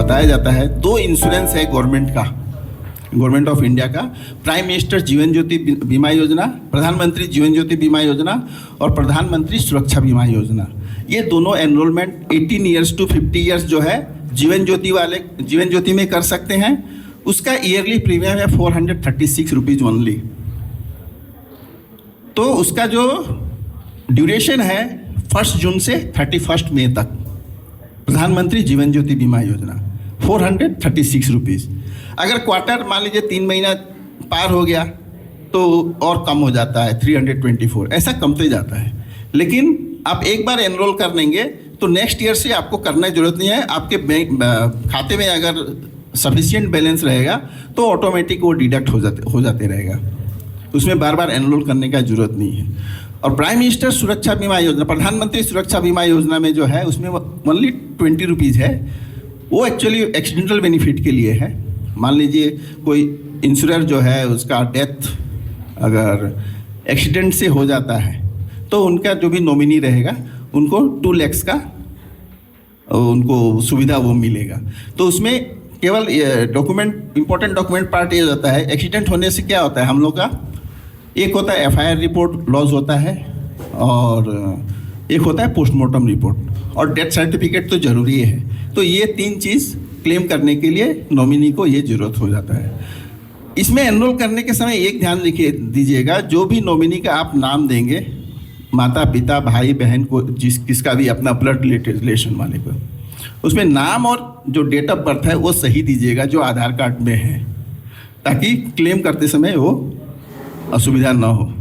बताया जाता है, दो इंश्योरेंस है गवर्नमेंट ऑफ इंडिया का, प्राइम मिनिस्टर जीवन ज्योति बीमा योजना, प्रधानमंत्री जीवन ज्योति बीमा योजना और प्रधानमंत्री सुरक्षा बीमा योजना। ये दोनों एनरोलमेंट 18 ईयर्स टू 50 ईयर्स जो है जीवन ज्योति में कर सकते हैं। उसका ईयरली प्रीमियम है 436 रुपीज़ ओनली। तो उसका जो ड्यूरेशन है 1 जून से 31 मई तक। प्रधानमंत्री जीवन ज्योति बीमा योजना 436 रुपीज़। अगर क्वार्टर मान लीजिए 3 महीना पार हो गया तो और कम हो जाता है 324, ऐसा कमते जाता है। लेकिन आप एक बार एनरोल कर लेंगे तो नेक्स्ट ईयर से आपको करने की जरूरत नहीं है। आपके बैंक खाते में अगर सफिशिएंट बैलेंस रहेगा तो ऑटोमेटिक वो डिडक्ट हो जाते रहेगा, उसमें बार बार एनरोल करने का जरूरत नहीं है। और प्राइम मिनिस्टर सुरक्षा बीमा योजना, प्रधानमंत्री सुरक्षा बीमा योजना में जो है उसमें ओनली 20 रुपीज़ है। वो एक्चुअली एक्सीडेंटल बेनिफिट के लिए है। मान लीजिए कोई इंश्योरर जो है उसका डेथ अगर एक्सीडेंट से हो जाता है तो उनका जो भी नॉमिनी रहेगा उनको 2 लाख का उनको सुविधा वो मिलेगा। तो उसमें केवल इम्पोर्टेंट डॉक्यूमेंट पार्ट ये होता है, एक्सीडेंट होने से क्या होता है हम लोग का, एक होता है FIR रिपोर्ट लॉस होता है और एक होता है पोस्टमार्टम रिपोर्ट और डेथ सर्टिफिकेट तो ज़रूरी है। तो ये 3 चीज़ क्लेम करने के लिए नॉमिनी को ये ज़रूरत हो जाता है। इसमें एनरोल करने के समय एक ध्यान दीजिएगा, जो भी नॉमिनी का आप नाम देंगे, माता पिता भाई बहन को किसका भी अपना ब्लड रिलेशन वाले को, उसमें नाम और जो डेट ऑफ बर्थ है वो सही दीजिएगा जो आधार कार्ड में है, ताकि क्लेम करते समय वो असुविधा ना हो।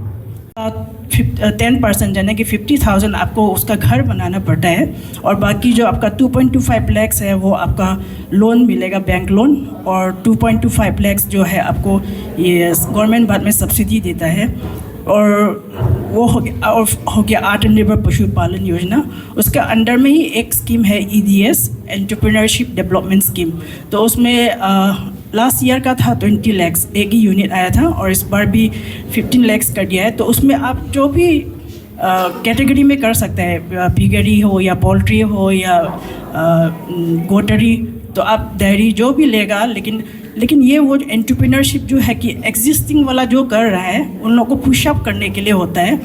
10% यानी कि 50,000 आपको उसका घर बनाना पड़ता है और बाकी जो आपका 2.25 लाख है वो आपका लोन मिलेगा, बैंक लोन, और 2.25 लाख जो है आपको ये गवर्नमेंट बाद में सब्सिडी देता है। और वो हो गया आत्मनिर्भर पशुपालन योजना। उसके अंडर में ही एक स्कीम है EDS, एंटरप्रेन्योरशिप डेवलपमेंट स्कीम। तो उसमें लास्ट ईयर का था 20 लाख, एक ही यूनिट आया था, और इस बार भी 15 लाख कर दिया है। तो उसमें आप जो भी कैटेगरी में कर सकते हैं, पिगरी हो या पोल्ट्री हो या गोटरी, तो आप डेयरी जो भी लेगा। लेकिन ये वो एंटरप्रेन्योरशिप जो है कि एग्जिस्टिंग वाला जो कर रहा है उन लोगों को पुश अप करने के लिए होता है।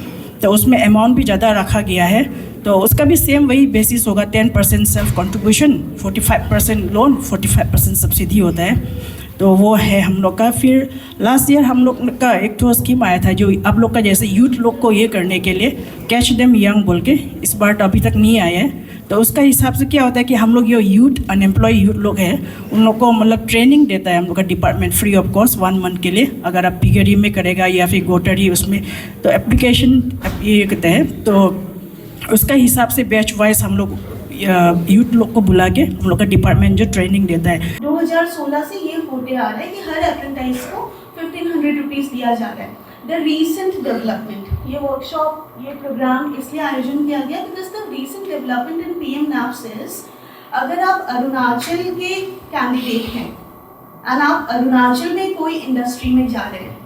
तो उसमें अमाउंट भी ज़्यादा रखा गया है। तो उसका भी सेम वही बेसिस होगा, 10% सेल्फ कंट्रीब्यूशन, 45% लोन, 45% सब्सिडी होता है। तो वो है हम लोग का। फिर लास्ट ईयर हम लोग का एक तो स्कीम आया था जो आप लोग का जैसे यूथ लोग को ये करने के लिए, कैच देम यंग बोल के, इस बार तो अभी तक नहीं आया है। तो उसका हिसाब से क्या होता है कि हम लोग जो यूथ अनएम्प्लॉय यूथ लोग हैं उन लोग को मतलब ट्रेनिंग देता है हम लोग का department free of cost 1 month के लिए। अगर आप पिगरी में करेगा या फिर गोटरी उसमें, तो एप्लीकेशन ये कहते हैं। तो उसका हिसाब से बैच वाइज हम लोग यूथ लोग को बुला के हम लोग का डिपार्टमेंट जो ट्रेनिंग देता है। 2016 से ये होते आ रहा है कि हर अप्रेंटाइज को 1500 रुपीज़ दिया जा रहा है। द रीसेंट डेवलपमेंट, ये वर्कशॉप, ये प्रोग्राम इसलिए आयोजन किया गया because the recent development in PM NAPS is, अगर आप अरुणाचल के कैंडिडेट हैं और आप अरुणाचल में कोई इंडस्ट्री में जा रहे हैं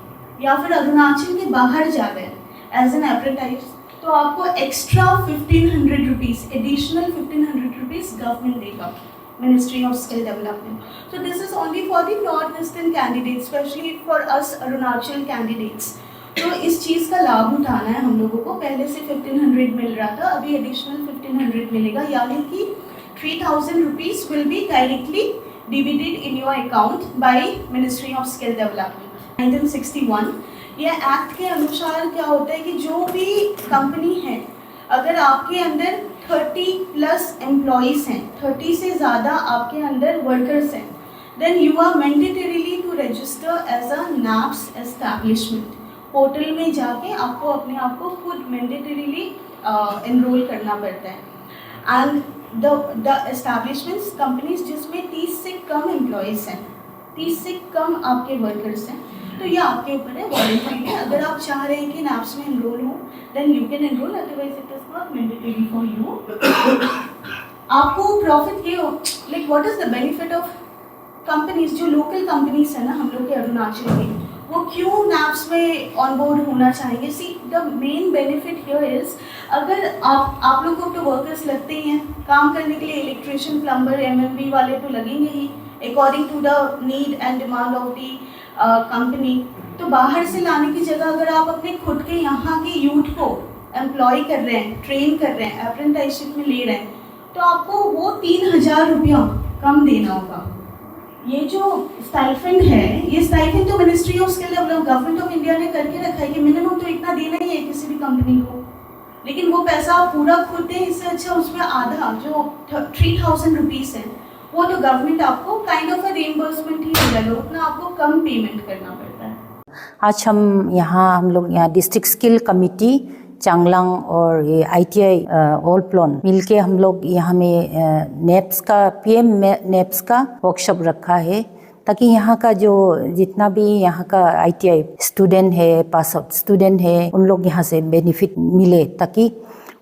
या फिर अरुणाचल के बाहर जा रहे हैं एज एन अप्रेंटाइज, तो आपको extra 1500 rupees, additional 1500 rupees government देगा, Ministry of Skill Development. So this is only for the North-Eastern candidates, especially for us Arunachal candidates. तो इस चीज़ का लाभ उठाना है हम लोगों को। पहले से 1500 मिल रहा था, अभी एडिशनल 1500 मिलेगा, यानी कि 3000 rupees will be directly debited in your account by Ministry of Skill Development. 1961 ये एक्ट के अनुसार क्या होता है कि जो भी कंपनी है, अगर आपके अंदर 30+ एम्प्लॉइज़ हैं, 30 से ज़्यादा आपके अंदर वर्कर्स हैं, then you are mandatorily to register as a NAPS establishment. Portal में जाके आपको अपने आप को खुद मैंडेटरीली एनरोल करना पड़ता है। एंड द एस्टैब्लिशमेंट्स, कंपनीज जिसमें 30 से कम एम्प्लॉइज़ हैं, 30 से कम आपके वर्कर्स हैं, तो ये आपके ऊपर है, वॉलंटरी है। अगर आप चाह रहे हैं कि NAPS में एनरोल हो, then you can enrol, otherwise it is not mandatory for you. आपको प्रॉफिट ये हो, like what is the benefit of companies, जो लोकल कंपनीज है ना हम लोग के अरुणाचल में, वो क्यों नैप्स में ऑन बोर्ड होना चाहेंगे? See the main benefit here is, अगर आप लोगों को तो वर्कर्स लगते ही हैं काम करने के लिए, इलेक्ट्रिशियन, प्लम्बर, एमएमबी वाले तो लगेंगे ही according to the need and demand of the company. तो बाहर से लाने की जगह अगर आप अपने खुद के यहाँ के यूथ को एम्प्लॉय कर रहे हैं, ट्रेन कर रहे हैं, अप्रेंटिसशिप में ले रहे हैं, तो आपको वो 3,000 रुपया कम देना होगा। ये जो स्टाइफंड है, ये स्टाइफंड तो ministry of skill development, government of India ने करके रखा है कि मिनिमम तो इतना देना ही है किसी भी कंपनी को, लेकिन वो पैसा आप पूरा खुद दें, इससे अच्छा उसमें आधा जो 3,000 रुपीज़ है वो तो गवर्नमेंट आपको काइंड ऑफ अ रिइंबर्समेंट ही दे रहा है, उतना आपको कम पेमेंट करना पड़ता है। आज हम लोग यहाँ डिस्ट्रिक्ट स्किल कमिटी चांगलांग और ये ITI ऑल प्लॉन मिलके हम लोग यहाँ में नेप्स का PM नेप्स का वर्कशॉप रखा है, ताकि यहाँ का जो जितना भी यहाँ का ITI स्टूडेंट है, पास आउट स्टूडेंट है, उन लोग यहाँ से बेनिफिट मिले, ताकि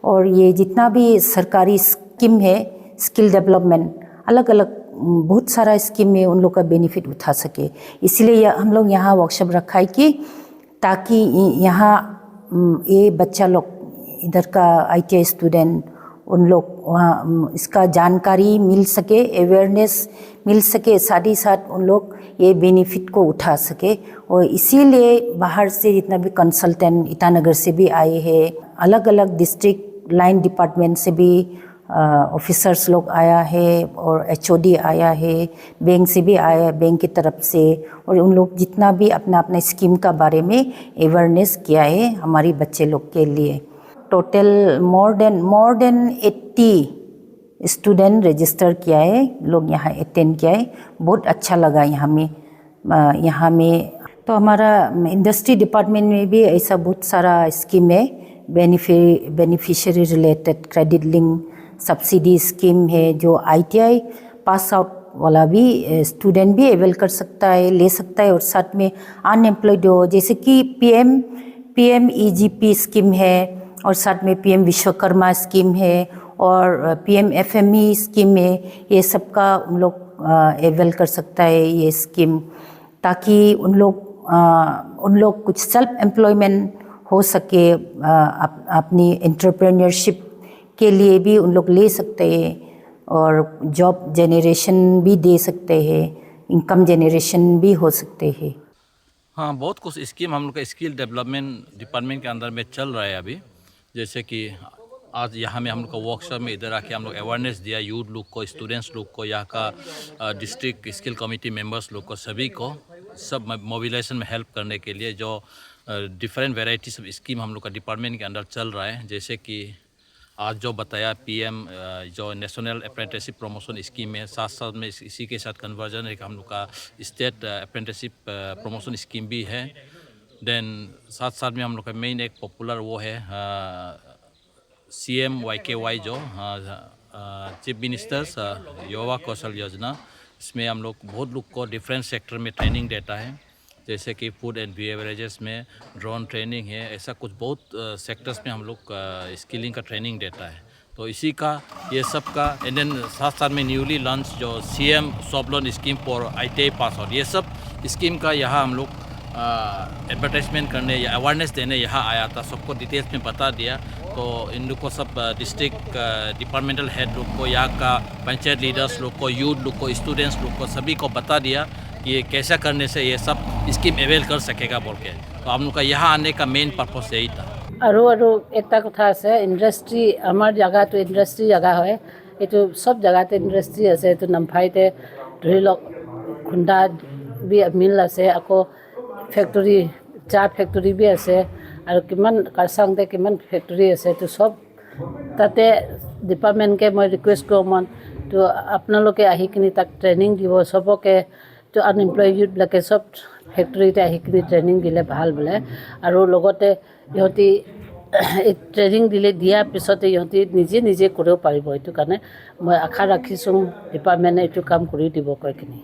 और ये जितना भी सरकारी स्कीम है स्किल डेवलपमेंट, अलग अलग बहुत सारा स्कीम में उन लोग का बेनिफिट उठा सके। इसलिए हम लोग यहाँ वर्कशॉप रखा है कि ताकि यहाँ ये बच्चा लोग इधर का ITI स्टूडेंट, उन लोग वहाँ इसका जानकारी मिल सके, अवेयरनेस मिल सके, साथ ही साथ उन लोग ये बेनिफिट को उठा सके। और इसीलिए बाहर से जितना भी कंसल्टेंट ईटानगर से भी आए हैं, अलग अलग डिस्ट्रिक्ट लाइन डिपार्टमेंट से भी ऑफिसर्स लोग आया है, और HOD आया है, बैंक से भी आया है, बैंक की तरफ से, और उन लोग जितना भी अपना अपना स्कीम का बारे में अवेयरनेस किया है हमारी बच्चे लोग के लिए। Total more than 80 student register किया है, लोग यहाँ अटेंड किया है, बहुत अच्छा लगा यहाँ में। तो हमारा इंडस्ट्री डिपार्टमेंट में भी ऐसा बहुत सारा स्कीम है, beneficiary related credit link subsidy scheme है, जो ITI पास आउट वाला भी स्टूडेंट भी अवेल कर सकता है, ले सकता है, और साथ में अनएम्प्लॉयड हो, जैसे कि PM EGP स्कीम है, और साथ में PM विश्वकर्मा स्कीम है, और PM FME स्कीम है, ये सब का उन लोग अवेल कर सकता है ये स्कीम, ताकि उन लोग कुछ सेल्फ एम्प्लॉयमेंट हो सके, अपनी एंटरप्रेन्योरशिप के लिए भी उन लोग ले सकते हैं, और जॉब जनरेशन भी दे सकते हैं, इनकम जनरेशन भी हो सकते हैं। हाँ, बहुत कुछ स्कीम हम लोग का स्किल डेवलपमेंट डिपार्टमेंट के अंदर में चल रहा है अभी। जैसे कि आज यहाँ में हम लोग का वर्कशॉप में इधर आके हम लोग अवेयरनेस दिया यूथ लोग को, स्टूडेंट्स लोग को, यहाँ का डिस्ट्रिक्ट स्किल कमेटी मेंबर्स लोग को, सभी को सब मोबिलाइजेशन में हेल्प करने के लिए जो डिफरेंट वेराइटीज ऑफ स्कीम हम लोग का डिपार्टमेंट के अंदर चल रहा है। जैसे कि आज जो बताया PM जो नेशनल अप्रेंटिसशिप प्रमोशन स्कीम है, साथ साथ में इसी के साथ कन्वर्जन है, हम लोग का स्टेट अप्रेंटिसशिप प्रमोशन स्कीम भी है। देन साथ साथ में हम लोग का मेन एक पॉपुलर वो है CMYKY जो चीफ मिनिस्टर्स युवा कौशल योजना। इसमें हम लोग बहुत लोग को डिफरेंट सेक्टर में ट्रेनिंग देता है, जैसे कि फूड एंड बेवरेजेस में ड्रोन ट्रेनिंग है, ऐसा कुछ बहुत सेक्टर्स में हम लोग स्किलिंग का ट्रेनिंग देता है। तो इसी का ये सब का एंड देन साथ साथ में न्यूली लॉन्च जो CM soft loan scheme for ITI pass out, ये सब स्कीम का यहाँ हम लोग एडवर्टाइजमेंट करने या अवेयरनेस देने यहाँ आया था, सबको डिटेल्स में बता दिया। तो इन लोग को सब डिस्ट्रिक्ट डिपार्टमेंटल हेड लोग को, यहाँ का पंचायत लीडर्स लोग को, यूथ लोग को, स्टूडेंट्स लोग को, सभी को बता दिया ये कैसा करने से ये सब स्कीम अवेल कर सकेगा बोल के। तो हम लोग का यहाँ आने का मेन पर्पस यही था। আৰু এটা কথা আছে, ইণ্ডাষ্ট্ৰী আমাৰ জেগাটো ইণ্ডাষ্ট্ৰী জেগা হয়, এইটো চব জেগাতে ইণ্ডাষ্ট্ৰী আছে। এইটো নামফাইতে ধৰি লওক খুন্দা বি মিল আছে, আকৌ ফেক্টৰী চাহ ফেক্টৰী বি আছে, আৰু কিমান কাৰচাংতে কিমান ফেক্টৰী আছে। এইটো চব তাতে ডিপাৰ্টমেণ্টকে মই ৰিকুৱেষ্ট কৰোঁ তো আপোনালোকে আহি কিনি তাক ট্ৰেইনিং দিব চবকে। তো আনএমপ্লয়েড ইউথবিলাকে চব ফেক্টৰীতে আহি কিনি ট্ৰেইনিং দিলে ভাল বোলে, আৰু লগতে ইহঁতি ট্ৰেইনিং দিয়াৰ পিছতে ইহঁতি নিজে কৰিব পাৰিব। এইটো কাৰণে মই আশা ৰাখিছোঁ ডিপাৰ্টমেণ্টে এইটো কাম কৰি দিব কৈ কিনি।